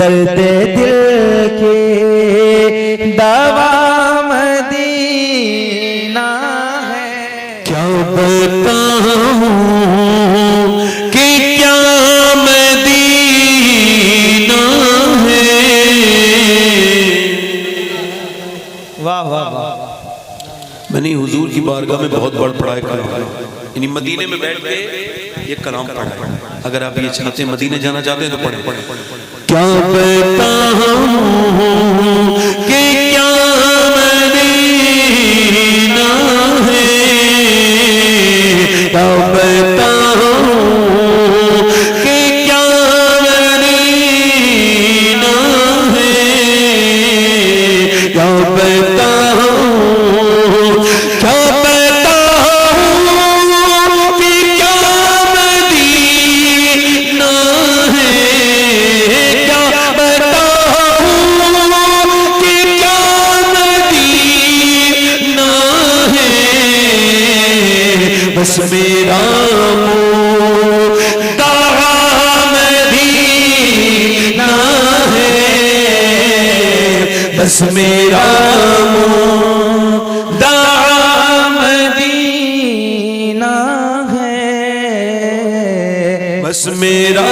दर्द दिल की दवा मदीना है। क्या बताऊं कि क्या मदीना है। वाह वाह वाह। मैंने हुजूर की बारगाह में बहुत बड़ पढ़ाई करा, यानी मदीने में बैठ के ये कलाम पढ़ा है। अगर आप ये चाहते हैं मदीने जाना चाहते हैं तो पढ़े। क्या बताऊं कि क्या मदीना है। क्या बताऊं कि क्या मदीना है। क्या बताऊं बस मेरा मुद्दा मदीना है। बस मेरा मुद्दा मदीना है। बस मेरा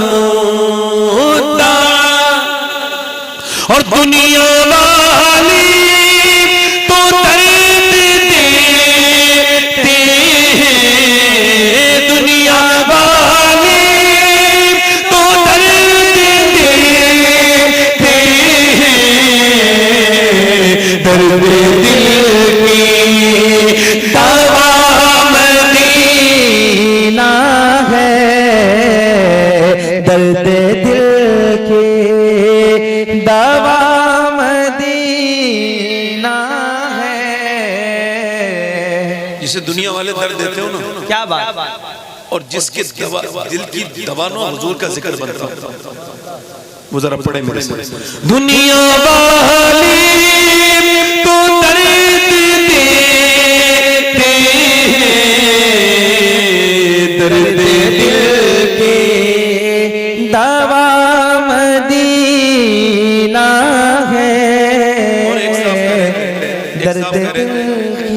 मुद्दा और दुनिया वाली तो दर्द देते हैं। दुनिया वाली तो दर्द देते हैं। दर्द दिल की दवा मदीना है। दर्द दिल की दवा मदीना है। जिसे दुनिया वाले दर्द देते हो ना, क्या बात। और जिसके दिल की दवा ना हुजूर का जिक्र बनता है। वो जरा पढ़े मेरे से। दुनिया वाली तो दर्द देते हैं। दर्द दिल की दवा मदीना है। और एक साफ दर्द दिल की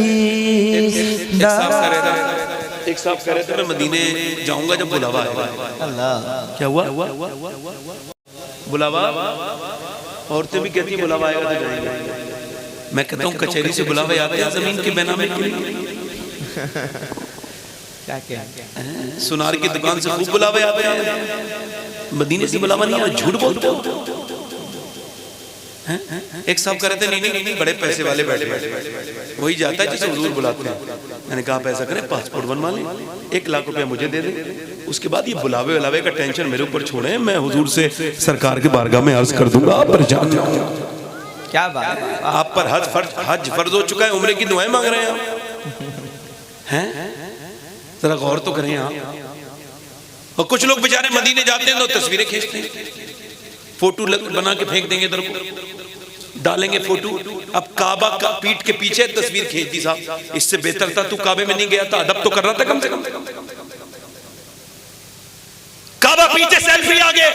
एक साफ करे थे मैं मदीने जाऊंगा जब बुलावा आएगा। अल्लाह। क्या हुआ? बुलावा। औरतें भी कहती हैं बुलावा आएगा तो जाएंगे। मैं कहता हूँ कचहरी से बुलावा आते हैं जमीन के बेनामे के लिए। क्या क्या सुनार की दुकान से खूब बुलावे आते हैं, मदीने से बुलावा नहीं आया। झूठ बोलते हो। एक साहब कह रहे थे नहीं बड़े पैसे वाले बैठे वही जाता है जिसे हुजूर बुलाते हैं। मैंने कहा आप ऐसा करें पासपोर्ट बनवा लें, 1 लाख रुपया मुझे दे दें, उसके बाद ये बुलावे उलावे का टेंशन मेरे ऊपर छोड़े, मैं हुजूर से सरकार के बारगाह में अर्ज कर दूंगा आप परेशान ना हो। क्या बात। आप पर हज फर्ज हो चुका है, उम्रे की दुआएं मांग रहे हैं आप हैं। जरा गौर तो करें आप। और कुछ लोग बेचारे मदीने जाते हैं तो तस्वीरें खींचते हैं, फोटो बना के फेंक देंगे इधर को, डालेंगे फोटो। अब काबा का पीठ के पीछे तस्वीर खींच दी साहब, इससे बेहतर था तू काबे में नहीं गया था, अदब तो कर रहा था कम से कम। काबा पीछे सेल्फी आ गए,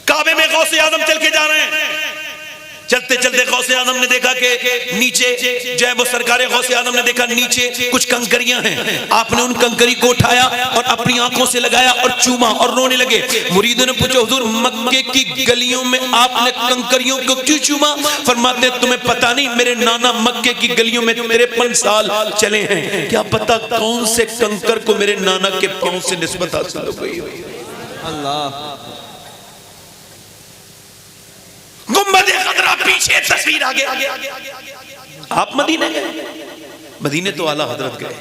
काबे में गौसे आजम चल के जा रहे हैं। चलते चलते गौसे आजम ने देखा कि नीचे जो है वो सरकार गौसे आजम ने देखा नीचे कुछ कंकरियां हैं। आपने उन कंकरी को उठाया और अपनी आंखों से लगाया और चूमा और रोने लगे। मुरीदों ने पूछा हुजूर मक्के की गलियों में आपने कंकरियों को क्यों चूमा? फरमाते तुम्हें पता नहीं मेरे नाना मक्के की गलियों में 53 साल चले हैं, क्या पता कौन से कंकर को मेरे नाना के पांव से निस्बत हासिल हो गई। अल्लाह। गुम्बद खदरा पीछे तस्वीर आगे। आप मदीने गए? मदीने तो आला हजरत गए।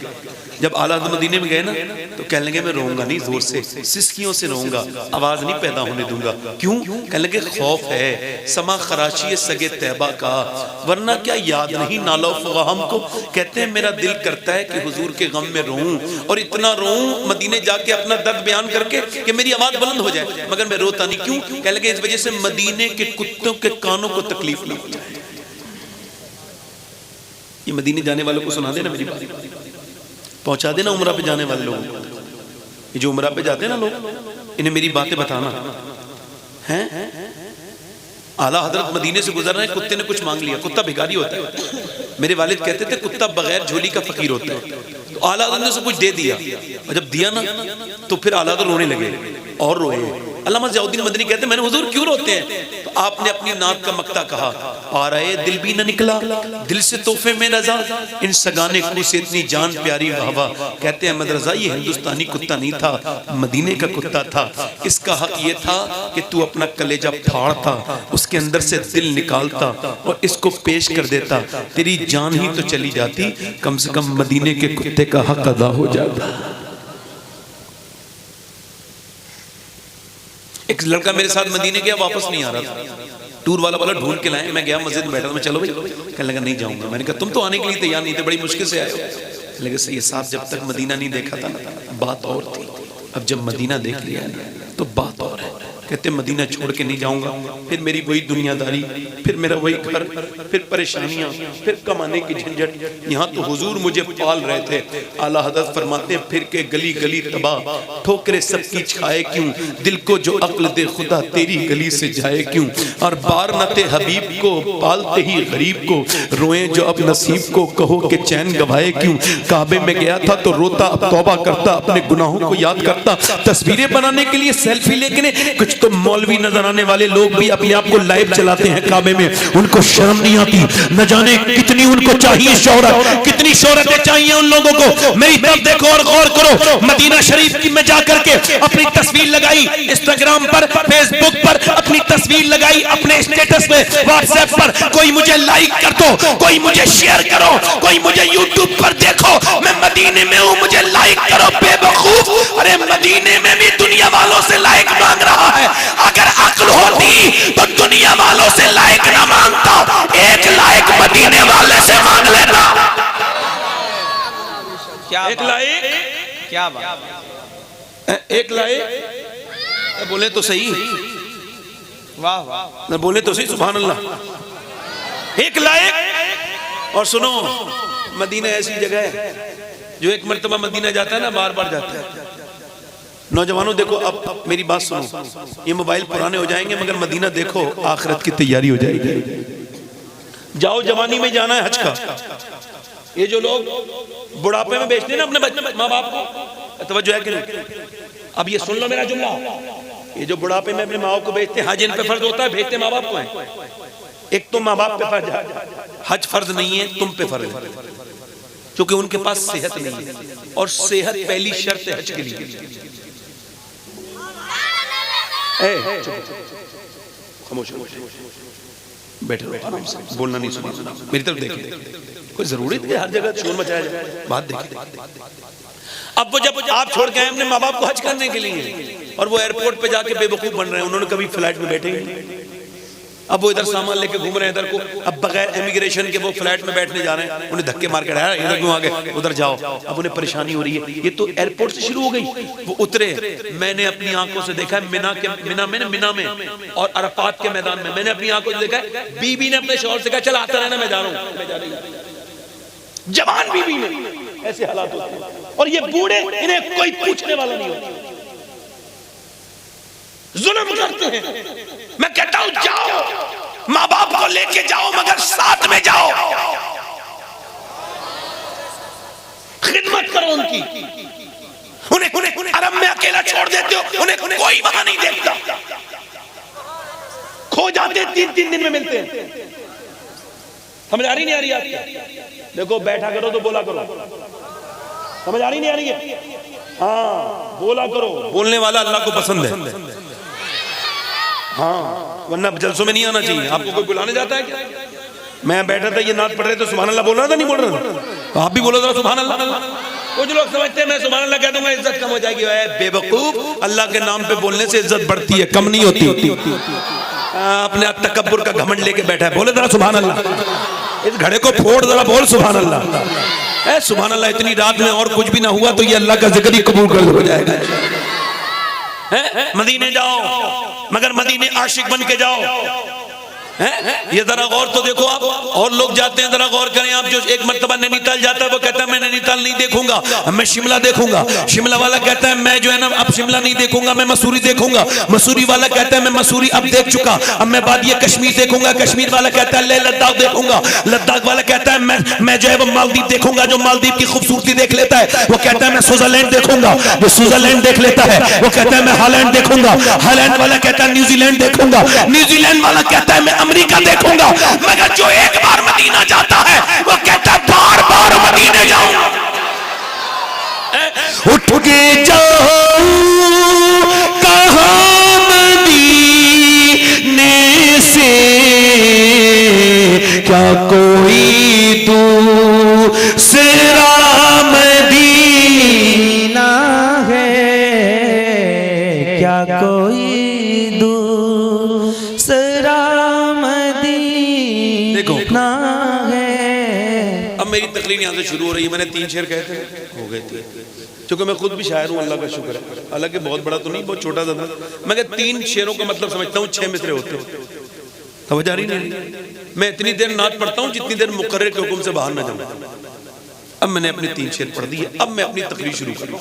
जब आला हजरत मदीने में गए ना तो कहने लगे मैं रोऊंगा नहीं, जोर से सिसकियों से रोऊंगा, आवाज नहीं पैदा होने दूंगा। क्यों? कहने लगे खौफ है समा खराची सगे तैबा का, वरना क्या याद नहीं नालो फगाम को। कहते हैं मेरा दिल करता है कि हुजूर के गम में रोऊं और इतना रोऊं मदीने जाके अपना दर्द बयान करके कि मेरी आवाज बुलंद हो जाए, मगर मैं रोता नहीं। क्यों? कहने लगे इस वजह से मदीने के कुत्तों के कानों को तकलीफ ना हो जाए। ये मदीने जाने वालों को सुना देना, मेरी बात पहुंचा देना उम्रा पे जाने वाले लोग, ये जो उम्रा पे जाते हैं ना लोग, इन्हें मेरी बातें बताना। हैं? आला हजरत मदीने से गुजर रहे हैं, कुत्ते ने कुछ मांग लिया। कुत्ता भिखारी होता है। मेरे वालिद कहते थे कुत्ता बगैर झोली का फकीर होता है। तो आला हजरत ने उसे कुछ दे दिया, और जब दिया ना तो फिर आला हजरत रोने लगे और रोए। अल्लामा ज़ियाउद्दीन मदनी कहते मैंने हुजूर क्यों रोते हैं? तो आपने अपनी नात का मक्ता कहा, पा रहे दिल भी न निकला, दिल से तोहफे में रजा, इन सगाने को से इतनी जान प्यारी वाहवा। कहते हैं अहमद रजा ये हिंदुस्तानी कुत्ता नहीं था, मदीने का कुत्ता था। इसका हक ये था कि तू अपना कलेजा फाड़ता, उसके अंदर से दिल निकालता और इसको पेश कर देता, तेरी जान ही तो चली जाती, कम से कम मदीने के कुत्ते का हक अदा हो जाता। एक लड़का मेरे साथ मदीने गया, वापस नहीं आ रहा था। टूर वाला ढूंढ के लाए। मैं गया मस्जिद में बैठा था, मैं चलो भाई, कहने लगा नहीं जाऊंगा। मैंने कहा तुम तो आने के लिए तैयार नहीं थे, बड़ी मुश्किल से आए हो। लगे सही साहब जब तक मदीना नहीं देखा था ना बात और थी, अब जब मदीना देख लिया तो बात और है। कहते मदीना छोड़ के नहीं जाऊंगा, फिर मेरी वही दुनियादारी, फिर मेरा वही घर, फिर परेशानियां, फिर कमाने की झंझट। यहाँ तो हुजूर मुझे पाल रहे थे। आला हज़रत फरमाते फिर के गली गली तबाह, ठोकरे सबकी खाए क्यों, दिल को जो अक्ल दे खुदा तेरी गली से जाए क्यों। और बार न थे हबीब को पालते ही गरीब को, रोए जो अब नसीब को कहो कि चैन गवाए क्यों। काबे में गया था तो रोता, अब तौबा करता, अपने गुनाहों को याद करता। तस्वीरें बनाने के लिए सेल्फी लेके कुछ तो मौलवी नजर आने वाले लोग भी अपने आप को लाइव चलाते हैं काबे में, उनको शर्म नहीं आती। न जाने कितनी उनको चाहिए शोहरत, कितनी शोहरतें चाहिए उन लोगों को। मेरी तरफ देखो और गौर करो। मदीना शरीफ की में जाकर के अपनी तस्वीर लगाई, इंस्टाग्राम पर, फेसबुक पर अपनी तस्वीर लगाई, अपने स्टेटस पे, व्हाट्सएप पर, कोई मुझे लाइक कर दो, कोई मुझे शेयर करो, कोई मुझे यूट्यूब पर देखो, मैं मदीने में हूं मुझे लाइक करो। बेवकूफ, अरे मदीने में भी दुनिया वालों से लाइक मांग रहा है। अगर अक्ल होती तो दुनिया वालों से लाइक ना मांगता, एक लाइक मदीने वाले से मांग लेता। क्या एक लाइक, क्या बात, एक लाइक बोले तो सही, वाह वाह, बोले तो सही सुभान अल्लाह। एक लाइक। और सुनो, मदीना ऐसी जगह है जो एक मर्तबा मदीना जाता है ना बार बार जाता है। नौजवानों देखो, अब मेरी बात सुनो, ये मोबाइल पुराने हो जाएंगे मगर मदीना देखो, आखिरत की तैयारी हो जाएगी। जाओ, जवानी में जाना है हज का। ये जो लोग बुढ़ापे में बेचते हैं ना अपने बच्चे माँ बाप को, तवज्जो है कि नहीं? अब ये सुन लो मेरा जुमला, ये जो बुढ़ापे में अपने माँ बाप को बेचते हैं, हज इन पे फर्ज होता है, भेजते माँ बाप को है। एक तो माँ बाप पे फर्ज है, हज फर्ज नहीं है, तुम पे फर्ज है, क्योंकि उनके पास सेहत नहीं है, और सेहत पहली शर्त है हज के लिए। खामोश बैठे रहो आराम से, बोलना नहीं, सुनना। मेरी तरफ देखिए, कोई जरूरी है हर जगह शोर मचाया जाए? बात देखिए। अब वो जब आप छोड़ के आए अपने माँ बाप को हज करने के लिए, और वो एयरपोर्ट पे जाके बेवकूफ बन रहे हैं, उन्होंने कभी फ्लाइट में बैठे ही नहीं। अब वो इधर सामान लेके घूम रहे हैं इधर को, अब बगैर इमिग्रेशन के वो फ्लाइट में बैठने जा रहे हैं, उन्हें धक्के मार के आया इधर क्यों आ गए, उधर जाओ। अब उन्हें परेशानी हो रही है। ये तो एयरपोर्ट से शुरू हो गई। वो उतरे, मैंने अपनी आंखों से देखा है मिना में और अरफात के मैदान में, मैंने अपनी आंखों से देखा है। बीबी ने अपने शौहर से कहा चल आता रहना, मैं जा रहा हूँ। जवान बीबी ने, ऐसे हालात होते हैं। और ये बूढ़े, इन्हें कोई पूछने वाला नहीं होता, जुल्म करते हैं। मैं कहता हूं जाओ, माँ बाप को लेके जाओ, मगर साथ में जाओ, खिदमत करो उनकी। उन्हें अरब में अकेला छोड़ देते हो, उन्हें कोई वहां नहीं देखता। खो जाते 3-3 दिन में मिलते हैं। समझ आ रही नहीं आ रही आपको? देखो बैठा करो तो बोला करो, समझ आ रही नहीं आ रही है? हाँ बोला करो, बोलने वाला अल्लाह को पसंद है। हाँ, वरना जलसों में नहीं आना चाहिए। आपको कोई बुलाने जाता है क्या? मैं बैठा था, ये नात पढ़ रहे तो सुभान अल्लाह बोल रहा था, नहीं बोल रहा था? तो आप भी बोलो था सुभान अल्लाह। कुछ लोग समझते हैं मैं सुभान अल्लाह कह दूंगा इज्जत कम हो जाएगी। बेवकूफ, अल्लाह के नाम पे बोलने से इज्जत बढ़ती है, कम नहीं होती। अपने तकब्बुर का घमंड लेके बैठा है, बोले जरा सुभान अल्लाह। इस घड़े को फोड़ जरा, बोल सुभान अल्लाह। सुभान अल्लाह। इतनी रात में और कुछ भी ना हुआ तो ये अल्लाह का जिक्र ही कबूल कर हो जाएगा। मदीने जाओ, मगर मदीने आशिक बन के जाओ। ये जरा गौर तो देखो आप, और लोग जाते हैं, जरा गौर करें आप। जो एक मर्तबा नैनीताल जाता है वो कहता है मैं नैनीताल नहीं देखूंगा, मैं शिमला देखूंगा। शिमला वाला कहता है मैं जो है ना अब शिमला नहीं देखूंगा, मैं मसूरी देखूंगा। मसूरी वाला कहता है मैं मसूरी अब देख चुका, अब मैं बाद ये कश्मीर देखूंगा। कश्मीर वाला कहता है ले लद्दाख देखूंगा। लद्दाख वाला कहता है मैं जो है वो मालदीव देखूंगा। जो मालदीव की खूबसूरती देख लेता है वो कहता है मैं स्विट्जरलैंड देखूंगा। जो स्विट्जरलैंड देख लेता है वो कहता है मैं हॉलैंड देखूंगा। हॉलैंड वाला कहता है न्यूजीलैंड देखूंगा। न्यूजीलैंड वाला कहता है मैं अमेरिका देखूंगा। मगर जो एक बार मदीना जाता है वो कहता है बार बार मदीने जाऊंगा। उठ के जाऊं कहां मदीने से, क्या कोई दूसरा मदीना है, क्या कोई दूसरा मदीना है। अब मेरी तकलीफ यहाँ से शुरू हो रही है। मैंने 3 शेर कहे थे, हो गए 3। क्योंकि मैं खुद भी शायर हूँ, अल्लाह का शुक्र है। हालांकि बहुत बड़ा तो नहीं, बहुत छोटा था। मैं 3 शेरों का मतलब समझता हूँ 6 मिसरे होते हैं। समझ आ रही नहीं? मैं इतनी देर नात पढ़ता हूँ जितनी देर मुकर्रर के हुक्म से बाहर न जाऊँ। अब मैंने अपने 3 शेर पढ़ दिए, अब मैं अपनी तकरीर शुरू करूँ।